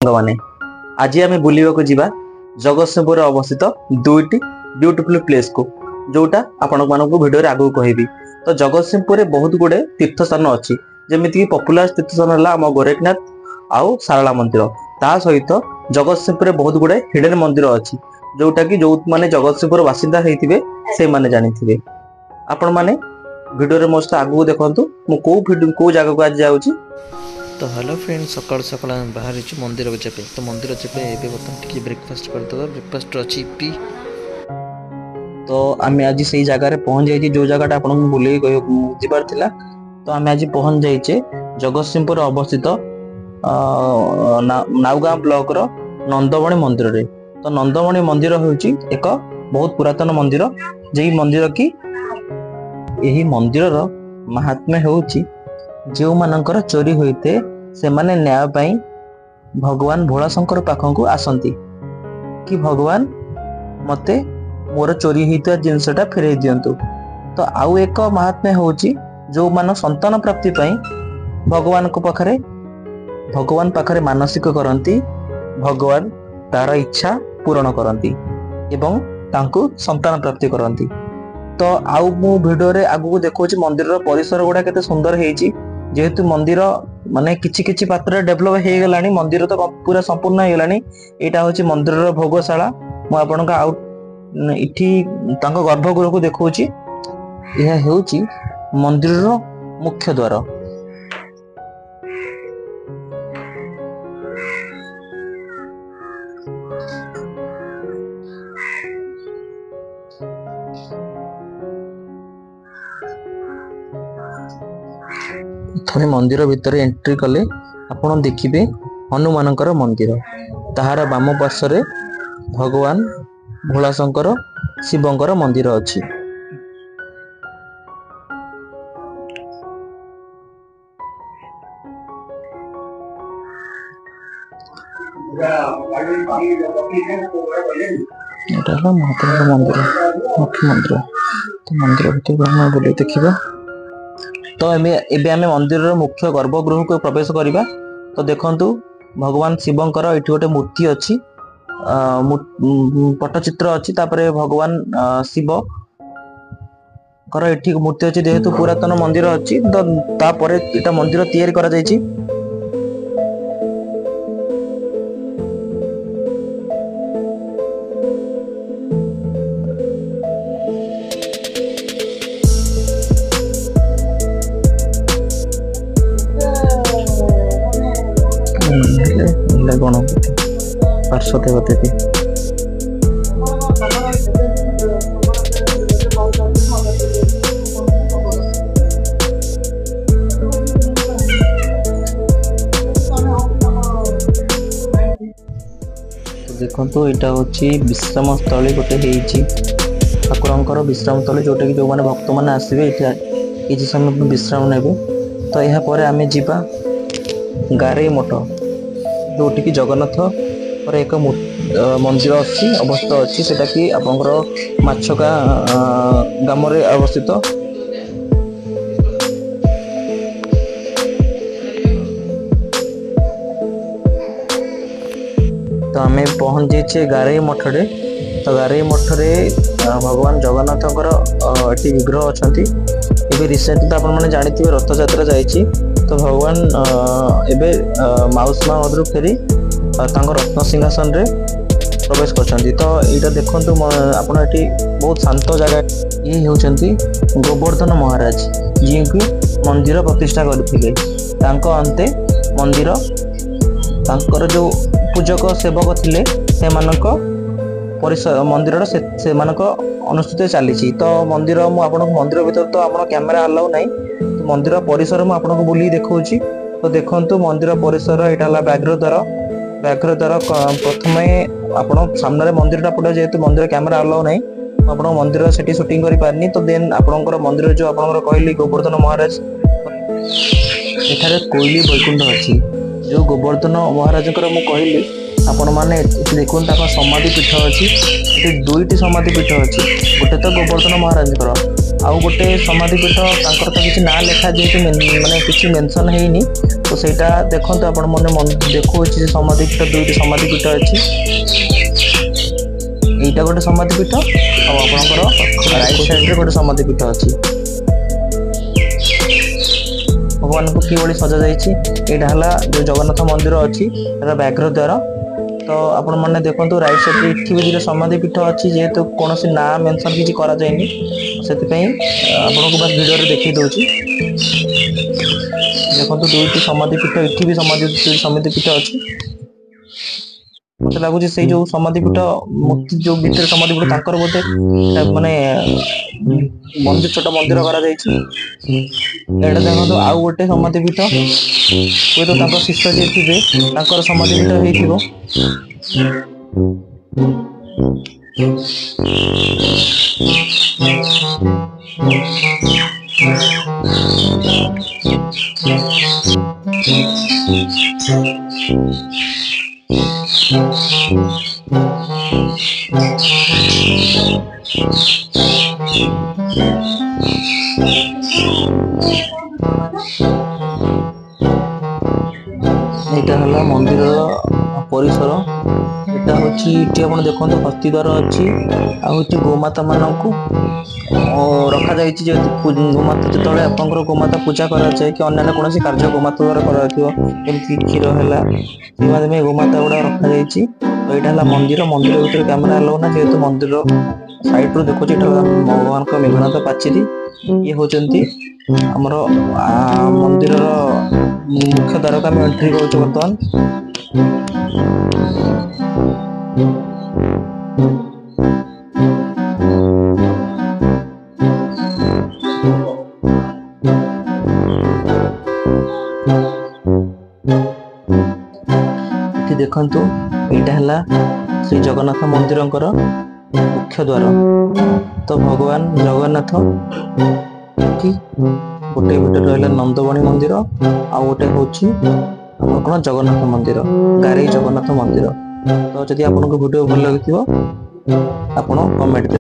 सांगमाने आज आम बुलवाक जा जगतसिंहपुर अवस्थित दुईटी ब्यूटीफुल प्लेस को जोटा आपण मानक भिडियो आगू कहबी। तो जगतसिंहपुर में बहुत गुड़े तीर्थ स्थान अच्छी जमीक पपुलर तीर्थ स्थान है आम गोरखनाथ आउ सारला मंदिर ता सहित जगतसिंहपुर में बहुत गुड़े हिडन मंदिर अच्छी जोटा कि जो माने जगतसिंहपुर बासिंदा होइथिबे से माने जानिथिबे। आपण माने वीडियो रे मोस्ट आगु देखंतु मु को जगह को आज जाउची। तो हेलो फ्रेंड सकाल सकाल बाहर मंदिर को जेपे तो मंदिर जेपे एबे बर्तमान टिके ब्रेकफास्ट करदो। ब्रेकफास्ट अछि पी तो आमे आज सही जगह रे पहुंच जाई जो जगहटा आपन बुले जिबार थिला। तो आमे आज पहुंच जाइछे जगतसिंहपुर अवस्थित नाउगां ब्लॉक रो नंदमणि मंदिर रे। तो नंदमणि मंदिर होउची एक बहुत पुरातन मंदिर जेई मंदिर की यही मंदिर रो महात्म्य होउची जो मानकर चोरी होइते से माने न्याय पाई भगवान भोला शंकर पाखक आसंती कि भगवान मते मोर चोरी होइता जिनसटा फेरई दियंतु। तो आउ एक महात्म्य होउची जो मान संतान प्राप्ति पाई भगवान को पाखरे मानसिक करंती भगवान तार इच्छा पूर्ण करंती एवं तांको संतान प्राप्ति करंती। तो आउ मु वीडियो रे आगु देखौची मंदिर रो परिसर गुडा केते सुंदर हेची जेहेतु मंदिर माने किछि पात्र डेवलप हे गलानी मंदिर तो पूरा संपूर्ण हे गलानी। एटा होची मंदिर रो भोगशाला मु आपन का आउट इठी तांको गर्भगृह को देखौची। यह हेउची मंदिर रो मुख्य द्वार। थोड़े मंदिर भितर एंट्री कले आपण देखिबे हनुमानकर मंदिर ताहार बाम पार्श्व भगवान भोला शंकर शिवंकर मंदिर अछि। एटा महादेव मंदिर मुख्य मंदिर। तो मंदिर भितर हम बोले देखिबा। तो एबे आमे मंदिर रो मुख्य गर्भगृह को प्रवेश करिबा। तो देखंतु भगवान शिवंकर एठी गोटे मूर्ति अछि पट्टचित्र अछि तापरे भगवान शिव कर एठी मूर्ति अछि जेहेतु पुरातन मंदिर अछि। तो तापरे एटा मंदिर तयारी करा जायछि। गणपति पार्श्व देवता भी तो देखो यहाँ हूँ विश्राम स्थली गोटे ठाकुर विश्राम स्थली जोटा कि जो मैंने भक्त मैंने आसवे किसी समय विश्राम ने। तो यहाँ पर आम जा गारे मठ जोटि कि जगन्नाथ पर एक मंदिर अच्छी अवस्थित अच्छी सेटा कि आपंकर माछका ग्राम रे अवस्थित। तो आम पहुंच जाइए गारे मठ रे। तो गारे मठ रे भगवान जगन्नाथकर एटी विग्रह अच्छा। एबे रिसेंटली तो आपने जानी रथ यात्रा जाइए। तो भगवान एबे माउस माँ मधुर फेरी रत्न सिंहासन रे प्रवेश करछंती। तो यहाँ देखो आपड़ ये बहुत शांत जगह ये होचंती गोवर्धन महाराज जी की मंदिर प्रतिष्ठा करथिले। तांको अंते मंदिर तांकर जो पूजक सेवक थिले से मानक परिसर मंदिर से मानक अनुष्ठित चली। तो मंदिर मु आपन मंदिर भीतर तो आपन कैमरा अलाउ नहीं। तो मंदिर परिसर मु आपन को बुली देखौची। तो देखंतु मंदिर परिसर एटा हला व्याघ्र द्वार प्रथमे आपन सामने मंदिरटा पड़े जेहेतु मंदिर कैमरा अलाउ नहीं आपन मंदिर सेठी शूटिंग करि पारनी। तो देन आपनकर मंदिर जो आपनकर कहली गोवर्धन महाराज एठारे कोइली बैकुंठ अछि जो गोवर्धन महाराज मु कहली आपण माने देखुन ताका समाधि पीठ अछि। दुईटी समाधि पीठ अछि गोटे तो गोवर्धन महाराज आउ गोटे समाधि पीठ तांकर तो किछि ना लेखा जेतु माने किछि मेंशन हेइनी। तो तो सेटा देखंतु आपण माने देखौछि जे समाधि पीठ दुईटी समाधि पीठ अछि एटा गोटे समाधि पीठ और आपणकर राइट साइड रे गोटे समाधि पीठ अछि भगवान को किभଳି सजा जाइछि एटा हला जो जगन्नाथ मंदिर अछि एटा व्याघ्र द्वार तो आपण माने देखंतु राइट साइड रे इठी भी समाधि पीठ अछि जेहेतु कोनोसी ना मेंशन किछि करा जायनि सेति पई आपण को बस वीडियो रे देखि दोछि देखंतु दुईटी समाधि पीठ इठी भी समाधि पीठ अछि मते लागुछि सेई जो समाधि पीठ मूर्ति जो भीतर समाधि पीठ ताकर बोते माने मंदिर छोटा मंदिर करा जाइछि एटा देखंतु आउ गोटे समाधि पीठ कोइ तो ताकर शिष्य जे थिबे ताकर समाधि पीठ हेइथिबो एटा हला मंदिर परिसर एटा होची इटी आपण देखंतु हस्ती द्वार अछि आ होची गोमाता मानकु रखा जाइछि जे गोमाता जतले आपनकर गोमाता पूजा करा जाय कि अन्य कोनोसी कार्य गोमाता द्वारा करा थियो एमति खीर हला सेवा में गोमाता उडा रखा जाइछि तो एटा हला मंदिर भीतर कैमरा अलाउ ना जेहेतु मंदिर साइड रो देखो एटा भगवान को मेघनाथ पाचिरी ये होचंती हमरो मंदिर मुख्य द्वार का एंट्री करूछु वर्तमान इति देखंतु एटा हला श्री जगन्नाथ मंदिरंकर मुख्य द्वार तो भगवान जगन्नाथ कि गोटे गोटे रहला नंदबणी मंदिर आ गोटे होची हमर कोन जगन्नाथ मंदिर गारे जगन्नाथ मंदिर तो जदि आपन को वीडियो भल लागिथिबो आपन कमेंट